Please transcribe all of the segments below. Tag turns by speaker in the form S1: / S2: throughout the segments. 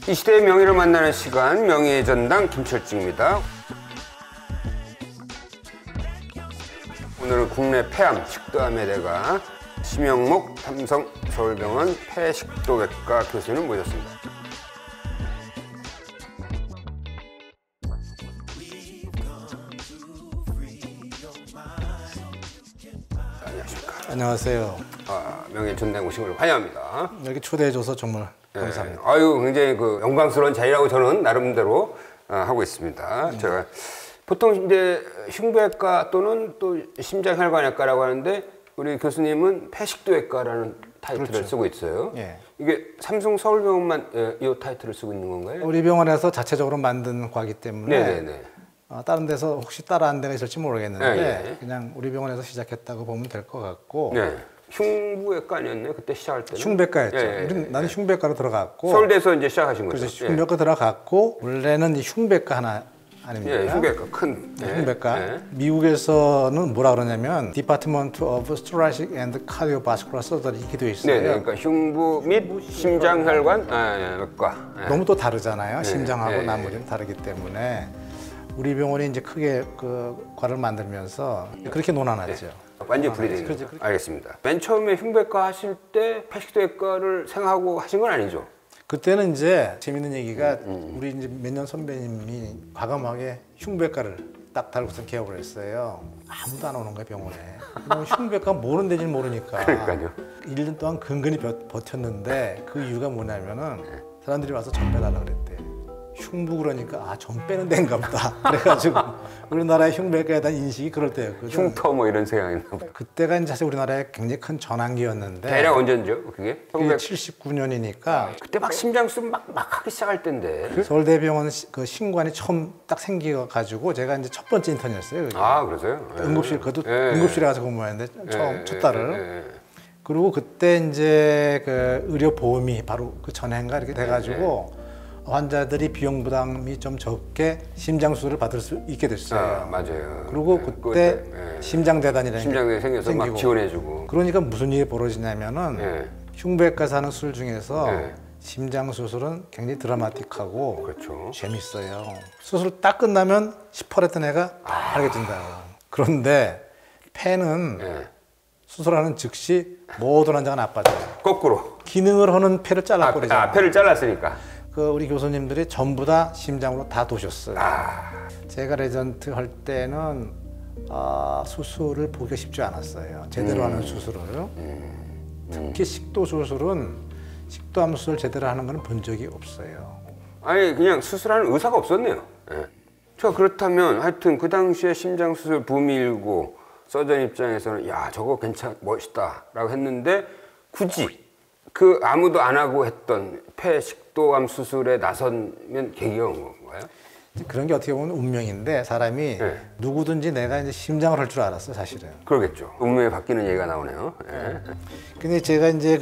S1: 이 시대의 명의를 만나는 시간, 명의의 전당 김철직입니다. 오늘은 국내 폐암, 식도암의 대가 심영목 삼성서울병원 폐식도외과 교수님 모셨습니다. 안녕하십니까.
S2: 안녕하세요.
S1: 명예 전당 오신 걸 환영합니다.
S2: 여기 초대해줘서 정말 감사합니다.
S1: 아유, 굉장히 영광스러운 자리라고 저는 나름대로 하고 있습니다. 제가 보통 이제 흉부외과 또는 또 심장혈관외과라고 하는데 우리 교수님은 폐식도외과라는 타이틀을
S2: 그렇죠.
S1: 쓰고 있어요.
S2: 예.
S1: 이게 삼성 서울병원만 이 타이틀을 쓰고 있는 건가요?
S2: 우리 병원에서 자체적으로 만든 과기 때문에
S1: 네네네.
S2: 다른 데서 혹시 따라한 데가 있을지 모르겠는데
S1: 네.
S2: 그냥 우리 병원에서 시작했다고 보면 될 것 같고.
S1: 네. 흉부외과 아니었나요? 그때 시작할 때는?
S2: 흉부외과였죠.
S1: 예, 예,
S2: 나는 흉부외과로 들어갔고.
S1: 서울대에서 이제 시작하신 거죠?
S2: 그래서 흉부외과 들어갔고 원래는 이 흉부외과 하나 아닙니까?
S1: 예, 흉부외과 큰.
S2: 흉부외과.
S1: 예.
S2: 미국에서는 뭐라 그러냐면 Department of Thoracic and Cardiovascular Surgery 이렇게 되어 있어요.
S1: 네, 그러니까 흉부 및 심장혈관 외과. 예.
S2: 너무 또 다르잖아요. 심장하고
S1: 예.
S2: 나머지는 다르기 때문에 우리 병원이 이제 크게 그 과를 만들면서 그렇게 논하놨죠.
S1: 완전히 분리되는 거죠. 알겠습니다. 맨 처음에 흉부외과 하실 때 폐식도외과를 생각하고 하신 건 아니죠?
S2: 그때는 이제 재밌는 얘기가 우리 이제 몇 년 선배님이 과감하게 흉부외과를 딱 달고서 개업을 했어요. 아무도 안 오는 거예요, 병원에. 흉부외과 뭐는 데지 모르니까.
S1: 그러니까요.
S2: 1년 동안 근근히 버텼는데 그 이유가 뭐냐면은 사람들이 와서 점 빼달라 그랬대. 흉부 그러니까 점 빼는 데인가 보다. 그래가지고 우리나라의 흉부외과에 대한 인식이 그럴 때였거든요.
S1: 흉터 뭐 이런 생각이 나고.
S2: 그때가 이제 사실 우리나라의 굉장히 큰 전환기였는데
S1: 대략 언제죠, 그게?
S2: 79년이니까
S1: 그때 막 심장수술 막 하기 시작할 때인데.
S2: 서울대병원 그 신관이 처음 딱 생겨가지고 제가 이제 첫 번째 인턴이었어요. 그게.
S1: 아, 그러세요?
S2: 응급실 그것도
S1: 예.
S2: 응급실에 가서 근무했는데 처음 첫 달을.
S1: 예.
S2: 그리고 그때 이제 그 의료 보험이 바로 그 전해인가 이렇게 돼가지고. 환자들이 비용 부담이 좀 적게 심장 수술을 받을 수 있게 됐어요.
S1: 맞아요.
S2: 그리고 그때 심장재단이라는
S1: 심장대 생겨서
S2: 생기고.
S1: 막 지원해주고.
S2: 그러니까 무슨 일이 벌어지냐면은
S1: 예.
S2: 흉부외과에서 하는 수술 중에서
S1: 예.
S2: 심장 수술은 굉장히 드라마틱하고
S1: 그렇죠.
S2: 재밌어요. 수술 딱 끝나면 시퍼랬던 애가 빨개진다. 그런데 폐는
S1: 예.
S2: 수술하는 즉시 모든 환자가 나빠져요.
S1: 거꾸로.
S2: 기능을 하는 폐를 잘라버리잖아요.
S1: 폐를 잘랐으니까.
S2: 우리 교수님들이 전부 다 심장으로 다 도셨어요. 제가 레전트 할 때는 수술을 보기가 쉽지 않았어요. 제대로 하는 수술을. 특히 식도 수술은 식도암 수술 제대로 하는 건 본 적이 없어요.
S1: 아니, 그냥 수술하는 의사가 없었네요. 예. 자, 그렇다면 하여튼 그 당시에 심장 수술 붐이 일고 서전 입장에서는 야, 저거 멋있다 라고 했는데 굳이 그 아무도 안 하고 했던 폐식도암 수술에 나서면 계기가 온 건가요?
S2: 그런 게 어떻게 보면 운명인데 사람이
S1: 네.
S2: 누구든지 내가 이제 심장을 할 줄 알았어요, 사실은.
S1: 그러겠죠. 운명이 바뀌는 얘기가 나오네요. 예.
S2: 근데 제가 이제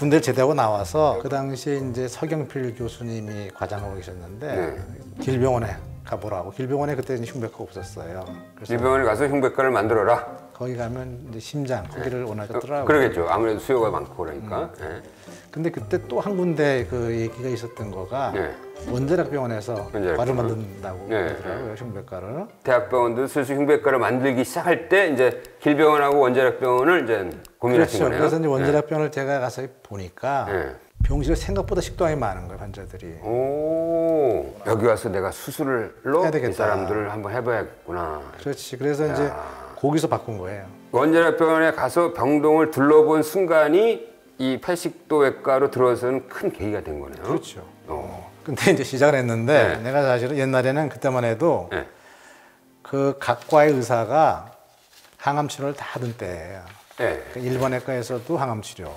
S2: 군대를 제대하고 나와서 그 당시에 이제 서경필 교수님이 과장하고 계셨는데 길병원에 가보라고. 길병원에 그때 흉부외과가 없었어요. 그래서
S1: 질병원에 가서 흉부외과를 만들어라.
S2: 거기 가면 이제 심장 거기를 원하셨더라고요.
S1: 그러겠죠. 아무래도 수요가 많고 그러니까. 예.
S2: 근데 그때 또 한 군데 그 얘기가 있었던 거가 원자력병원에서 과를 만든다고 그러더라고요, 흉부외과를.
S1: 대학병원도 슬슬 흉부외과를 만들기 시작할 때 이제 길병원하고 원자력병원을 이제 고민하신
S2: 그렇죠.
S1: 거네요.
S2: 그래서 이제 원자력병원을 제가 가서 보니까 병실에 생각보다 식도암이 많은 거예요, 환자들이.
S1: 오, 여기 와서 내가 수술로
S2: 해야 되겠다.
S1: 이 사람들을 한번 해봐야겠구나.
S2: 그렇지. 그래서 이제 거기서 바꾼 거예요.
S1: 원자력병원에 가서 병동을 둘러본 순간이 이 폐식도외과로 들어서는 큰 계기가 된 거네요.
S2: 그렇죠. 근데 이제 시작을 했는데 내가 사실은 옛날에는 그때만 해도 그 각 과의 의사가 항암 치료를 다 하던 때예요. 그러니까 일본외과에서도 항암 치료,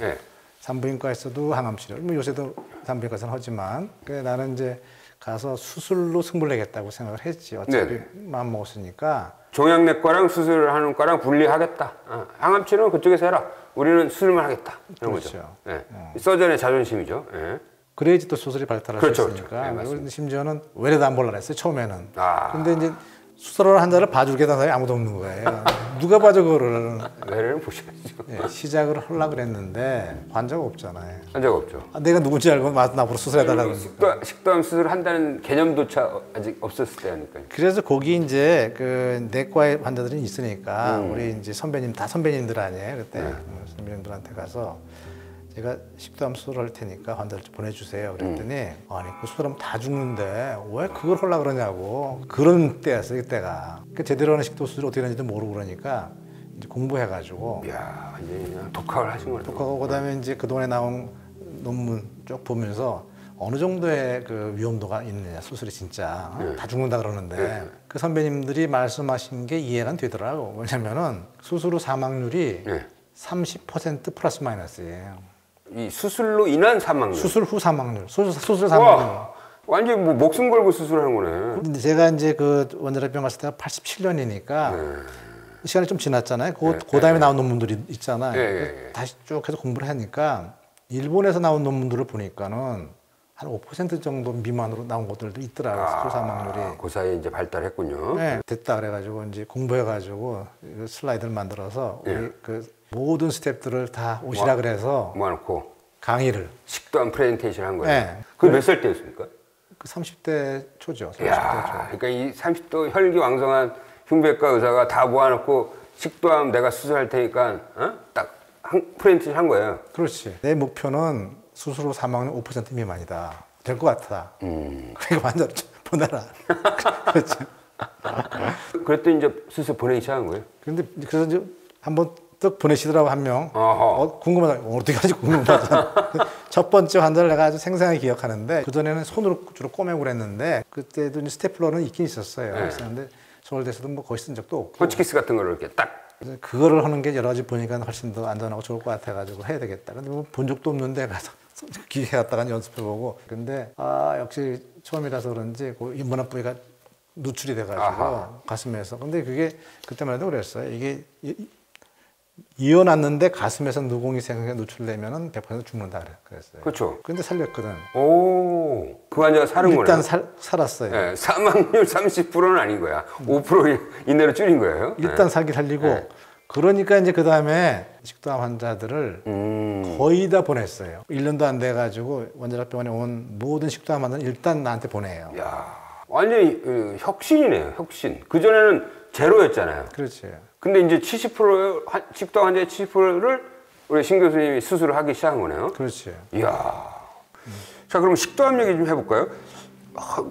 S2: 산부인과에서도 항암 치료. 뭐 요새도 산부인과에서는 하지만 나는 이제 가서 수술로 승부를 내겠다고 생각을 했지. 어차피 마음 먹었으니까.
S1: 종양내과랑 수술을 하는 과랑 분리하겠다. 항암 치료는 그쪽에서 해라. 우리는 수술만 하겠다. 이런
S2: 그렇죠.
S1: 거죠. 서전의 자존심이죠.
S2: 그래야지 또 수술이 발달할
S1: 그렇죠,
S2: 수 있으니까.
S1: 그렇죠.
S2: 그리고 심지어는 외래도 안 볼라 했어요, 처음에는. 근데 이제 수술하는 환자를 봐줄 게 사람이 아무도 없는 거예요. 누가 봐줘 그거를.
S1: 외래를 보셔야죠.
S2: 예, 시작을 하려고 그랬는데 환자가 없잖아요.
S1: 환자가 없죠.
S2: 내가 누군지 알고 나보고 수술해달라고 그러니까.
S1: 식도암 수술을 한다는 개념조차 아직 없었을 때니까요.
S2: 그래서 거기 이제 그 내과의 환자들이 있으니까 우리 이제 선배님들 아니에요. 그때 선배님들한테 가서 제가 식도암 수술할 테니까 환자를 좀 보내주세요. 그랬더니 아니 그 수술하면 다 죽는데 왜 그걸 하려고 그러냐고. 그런 때였어요. 그때가. 제대로 하는 식도 수술이 어떻게 되는지도 모르고 그러니까 이제 공부해가지고.
S1: 이야, 이제 그냥 독학을 하신 거네요.
S2: 독학하고 그다음에 이제 그동안에 나온 논문 쭉 보면서 어느 정도의 그 위험도가 있느냐 수술이 진짜 다 죽는다 그러는데 그 선배님들이 말씀하신 게 이해가 되더라고. 왜냐면은 수술 후 사망률이 30% 플러스 마이너스예요.
S1: 이 수술로 인한 사망률.
S2: 수술 후 사망률. 수술 사망률.
S1: 완전 뭐 목숨 걸고 수술하는 거네.
S2: 근데 제가 이제 그 원자력병 갔을 때가 87년이니까 시간이 좀 지났잖아요. 그 다음에 나온 논문들이 있잖아요. 다시 쭉 해서 공부를 하니까 일본에서 나온 논문들을 보니까는 한 5% 정도 미만으로 나온 것들도 있더라고요. 수술 사망률이.
S1: 그 사이에 이제 발달했군요.
S2: 네, 됐다 그래가지고 이제 공부해가지고 슬라이드를 만들어서 우리 그 모든 스태프들을 다 오시라 그래서
S1: 모아놓고
S2: 강의를
S1: 식도암 프레젠테이션 한 거예요.
S2: 네.
S1: 그게 몇 살 때였습니까?
S2: 그 30대 초죠. 30대
S1: 이야, 그러니까 이 30도 혈기왕성한 흉부외과 의사가 다 모아놓고 식도암 내가 수술할 테니까 딱 프레젠테이션 한 거예요.
S2: 그렇지. 내 목표는 수술 후 사망률 5% 미만이다. 될 것 같다. 그러니까 환자를 보내라. 그렇죠.
S1: 그랬더니 이제 수술 보내기 시작한 거예요.
S2: 그런데 그래서 이제 한번 뜩 보내시더라고 한 명. 궁금하다. 어떻게 하지 궁금하다. 첫 번째 환자를 내가 아주 생생하게 기억하는데 그 전에는 손으로 주로 꼬매고 그랬는데 그때도 이제 스테플러는 있긴 있었어요. 있었는데 서울대에서도 뭐 거의 쓴 적도 없고.
S1: 호치키스 같은 거를 이렇게 딱.
S2: 그거를 하는 게 여러 가지 보니까 훨씬 더 안전하고 좋을 것 같아가지고 해야 되겠다. 근데 뭐 본 적도 없는데 가서 기계 갔다가 연습해보고. 근데 역시 처음이라서 그런지 그 인문학 부위가 누출이 돼가지고 가슴에서. 근데 그게 그때만 해도 그랬어요. 이게 이어놨는데 가슴에서 누공이 생각해 노출되면은 100% 죽는다 그랬어요.
S1: 그렇죠.
S2: 근데 살렸거든.
S1: 오, 그 환자가 살은 거네.
S2: 일단 살았어요.
S1: 네, 사망률 30%는 아닌 거야. 5% 이내로 줄인 거예요.
S2: 일단 살리고. 그러니까 이제 그 다음에 식도암 환자들을 거의 다 보냈어요. 1년도 안 돼가지고 원자력병원에 온 모든 식도암 환자는 일단 나한테 보내요.
S1: 야, 완전히 혁신이네요. 혁신. 그 전에는 제로였잖아요.
S2: 그렇지.
S1: 근데 이제 70% 식도암 환자의 70%를 우리 신 교수님이 수술을 하기 시작한 거네요.
S2: 그렇지.
S1: 이야. 자, 그럼 식도암 얘기 좀 해볼까요?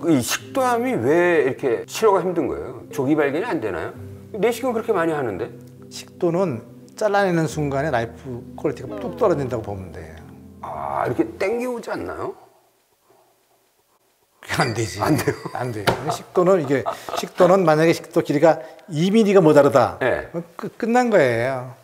S1: 이 식도암이 왜 이렇게 치료가 힘든 거예요? 조기 발견이 안 되나요? 내시경 그렇게 많이 하는데?
S2: 식도는 잘라내는 순간에 라이프 퀄리티가 뚝 떨어진다고 보면 돼요.
S1: 이렇게 땡겨오지 않나요?
S2: 안 되지.
S1: 안 돼요.
S2: 안 돼요. 식도는 만약에 식도 길이가 2mm가 모자르다.
S1: 네.
S2: 끝난 거예요.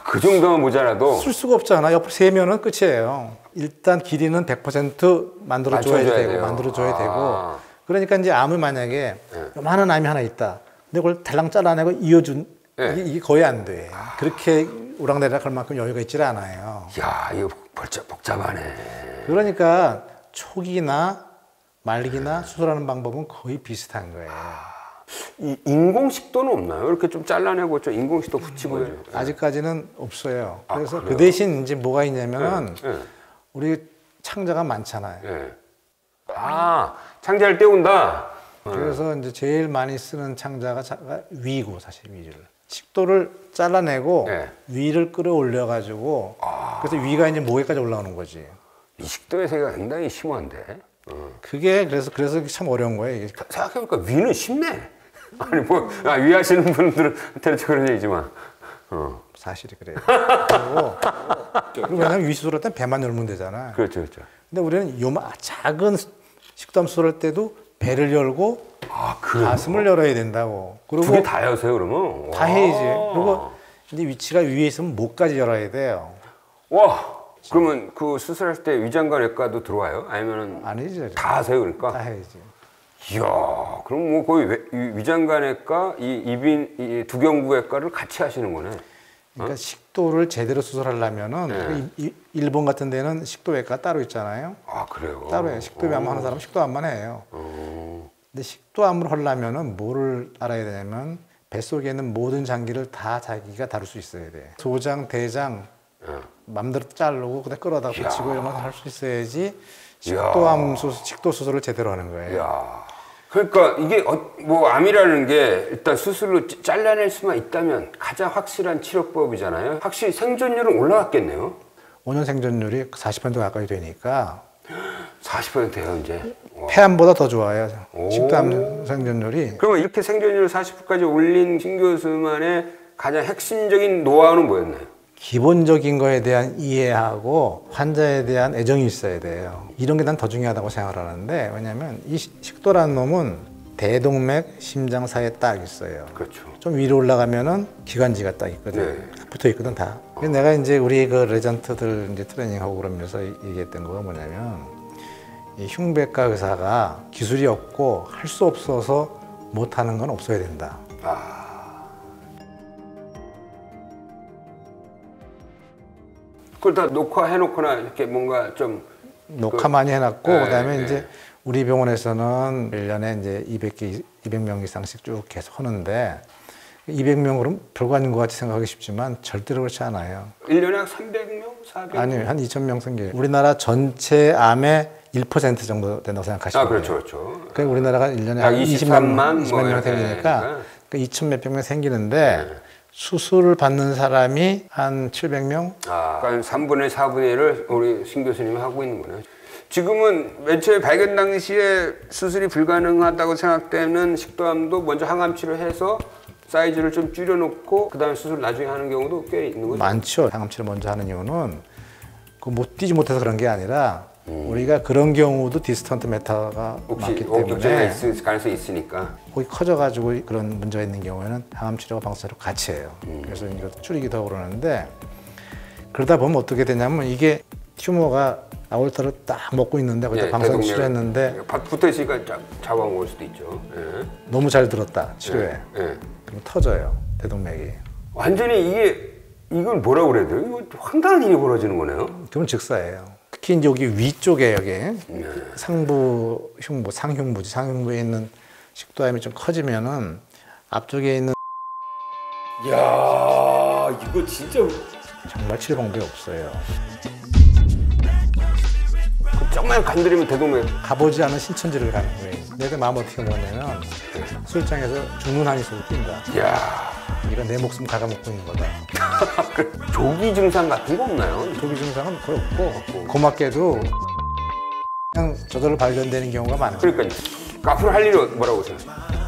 S1: 그 정도면 모자라도
S2: 쓸 수가 없잖아. 옆으로 세면은 끝이에요. 일단 길이는 100% 만들어줘야 되고. 그러니까 이제 암을 만약에 요만한 암이 하나 있다. 근데 그걸 달랑 잘라내고 이게 거의 안 돼. 그렇게 오락내락 할 만큼 여유가 있질 않아요.
S1: 야, 이거 복잡하네.
S2: 그러니까 초기나 말기나 수술하는 방법은 거의 비슷한 거예요.
S1: 이 인공식도는 없나요? 이렇게 좀 잘라내고 좀 인공식도 붙이고.
S2: 아직까지는 없어요. 그래서 그 대신 이제 뭐가 있냐면은 우리 창자가 많잖아요.
S1: 창자를 떼운다.
S2: 그래서 이제 제일 많이 쓰는 창자가 위고 사실 위를. 식도를 잘라내고 위를 끌어올려 가지고 그래서 위가 이제 목에까지 올라오는 거지.
S1: 이 식도의 세계가 굉장히 심오한데.
S2: 그게 그래서 참 어려운 거예요. 이게.
S1: 생각해보니까 위는 쉽네. 아니 위 하시는 분들한테는 그런 얘기지만.
S2: 사실이 그래요. 그리고 왜냐면 위 수술할 땐 배만 열면 되잖아.
S1: 그렇죠.
S2: 근데 우리는 작은 식도암 수술할 때도 배를 열고 가슴을 열어야 된다고. 그리고
S1: 두 개 다 여세요 그러면?
S2: 다 해야지. 그리고 이제 위치가 위에 있으면 목까지 열어야 돼요.
S1: 와. 그러면 그 수술할 때 위장관 외과도 들어와요? 아니면은
S2: 아니죠.
S1: 다 하세요 그러니까?
S2: 다 해야지.
S1: 이야, 그럼 뭐 거의 위장관외과, 이 두경부외과를 같이 하시는 거네.
S2: 그러니까 식도를 제대로 수술하려면은 일본 같은 데는 식도외과 따로 있잖아요.
S1: 그래요?
S2: 따로 해요. 식도암 하는 사람은 식도암만 해요. 근데 식도암을 하려면은 뭐를 알아야 되냐면 뱃속에 있는 모든 장기를 다 자기가 다룰 수 있어야 돼. 소장, 대장 맘대로 자르고 그다음 끌어다 붙이고 이런 걸 할 수 있어야지 식도 수술을 제대로 하는 거예요.
S1: 야. 그러니까 이게 뭐 암이라는 게 일단 수술로 잘라낼 수만 있다면 가장 확실한 치료법이잖아요. 확실히 생존율은 올라갔겠네요.
S2: 5년 생존율이 40% 가까이 되니까
S1: 40%예요 이제.
S2: 폐암보다 더 좋아요. 식도암 생존율이.
S1: 그러면 이렇게 생존율을 40%까지 올린 신 교수만의 가장 핵심적인 노하우는 뭐였나요?
S2: 기본적인 거에 대한 이해하고 환자에 대한 애정이 있어야 돼요. 이런 게 난 더 중요하다고 생각을 하는데, 왜냐하면 이 식도라는 놈은 대동맥, 심장 사이에 딱 있어요.
S1: 그렇죠.
S2: 좀 위로 올라가면은 기관지가 딱 있거든.
S1: 네.
S2: 붙어 있거든 다. 내가 이제 우리 그 레전트들 이제 트레이닝하고 그러면서 얘기했던 거가 뭐냐면, 이 흉배과 의사가 기술이 없고 할 수 없어서 못 하는 건 없어야 된다.
S1: 그걸 다 녹화해놓거나 이렇게 뭔가 좀
S2: 녹화 많이 해놨고 그다음에 이제 우리 병원에서는 1년에 이제 200명 이상씩 쭉 계속 하는데 200명 그럼 별거 아닌 것 같이 생각하기 쉽지만 절대로 그렇지 않아요.
S1: 1년에 한 300명? 400명?
S2: 아니요. 한 2,000명 생겨요. 우리나라 전체 암의 1% 정도 된다고 생각하시면 돼요.
S1: 그렇죠. 그렇죠.
S2: 그러니까 우리나라가 1년에 한 20만 명 생기니까 2,000 몇백 명 생기는데 수술을 받는 사람이 한 700명?
S1: 그러니까 3분의 4분의 1을 우리 신 교수님이 하고 있는 거네요. 지금은 맨 처음에 발견 당시에 수술이 불가능하다고 생각되는 식도암도 먼저 항암 치료해서 사이즈를 좀 줄여놓고 그다음에 수술 나중에 하는 경우도 꽤 있는 거죠?
S2: 많죠. 항암 치료 먼저 하는 이유는 못 뛰지 못해서 그런 게 아니라 우리가 그런 경우도 디스턴트 메타가 많기 때문에
S1: 있을 가능성이 있으니까
S2: 거기 커져가지고 그런 문제가 있는 경우에는 항암 치료와 방사치료 같이 해요. 그래서 이것도 줄이기도 하고 그러는데 그러다 보면 어떻게 되냐면 이게 튜머가 아orta를 딱 먹고 있는데 거기다 방사선 치료했는데
S1: 붙어 있으니까 잡아먹을 수도 있죠.
S2: 너무 잘 들었다 치료에 그럼 터져요 대동맥이.
S1: 완전히 이걸 뭐라고 그래야 돼요? 이거 황당한 일이 벌어지는 거네요.
S2: 그러면 즉사예요. 특히 이제 여기 위쪽에 여기 상부 흉부, 상흉부에 있는 식도암이 좀 커지면은 앞쪽에 있는
S1: 야 이거 진짜
S2: 정말 치료 방법이 없어요.
S1: 조금만 건드리면 대동맥
S2: 가보지 않은 신천지를 가는 거예요. 내가 마음 어떻게 먹냐면 술장에서 죽는 한이 속을 뛴다.
S1: 야
S2: 이거 내 목숨 갉아먹고 있는 거다.
S1: 조기 증상 같은 거 없나요?
S2: 조기 증상은 거의 없고 고맙게도 그냥 저절로 발견되는 경우가 많아요.
S1: 그러니까요. 앞으로 할 일은 뭐라고 생각해요?